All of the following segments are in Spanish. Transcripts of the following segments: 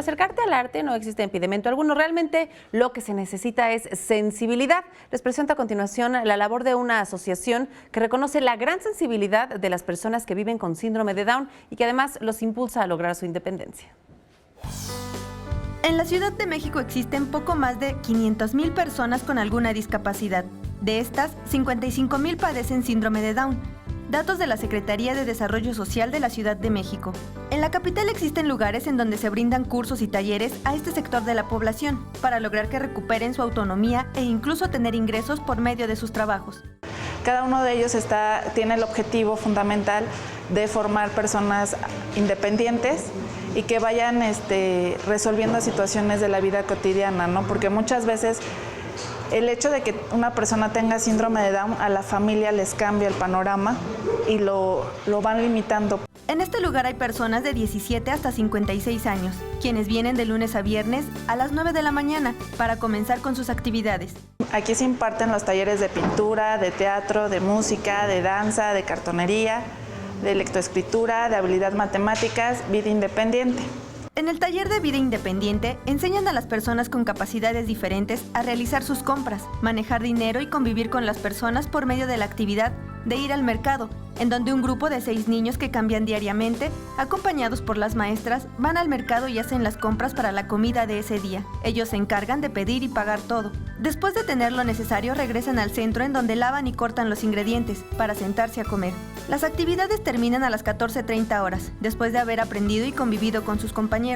para acercarte al arte no existe impedimento alguno. Realmente lo que se necesita es sensibilidad. Les presento a continuación la labor de una asociación que reconoce la gran sensibilidad de las personas que viven con síndrome de Down y que además los impulsa a lograr su independencia. En la Ciudad de México existen poco más de 500,000 personas con alguna discapacidad. De estas, 55,000 padecen síndrome de Down. Datos de la Secretaría de Desarrollo Social de la Ciudad de México. En la capital existen lugares en donde se brindan cursos y talleres a este sector de la población para lograr que recuperen su autonomía e incluso tener ingresos por medio de sus trabajos. Cada uno de ellos tiene el objetivo fundamental de formar personas independientes y que vayan resolviendo situaciones de la vida cotidiana, ¿no? Porque muchas veces el hecho de que una persona tenga síndrome de Down a la familia les cambia el panorama y lo van limitando. En este lugar hay personas de 17 hasta 56 años, quienes vienen de lunes a viernes a las 9 de la mañana para comenzar con sus actividades. Aquí se imparten los talleres de pintura, de teatro, de música, de danza, de cartonería, de lectoescritura, de habilidad matemáticas, vida independiente. En el taller de vida independiente enseñan a las personas con capacidades diferentes a realizar sus compras, manejar dinero y convivir con las personas por medio de la actividad de ir al mercado, en donde un grupo de 6 niños que cambian diariamente, acompañados por las maestras, van al mercado y hacen las compras para la comida de ese día. Ellos se encargan de pedir y pagar todo. Después de tener lo necesario, regresan al centro en donde lavan y cortan los ingredientes para sentarse a comer. Las actividades terminan a las 14:30 horas, después de haber aprendido y convivido con sus compañeros.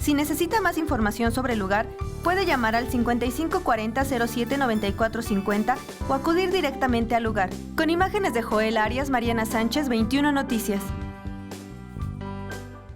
Si necesita más información sobre el lugar, puede llamar al 5540-079450 o acudir directamente al lugar. Con imágenes de Joel Arias, Mariana Sánchez, 21 Noticias.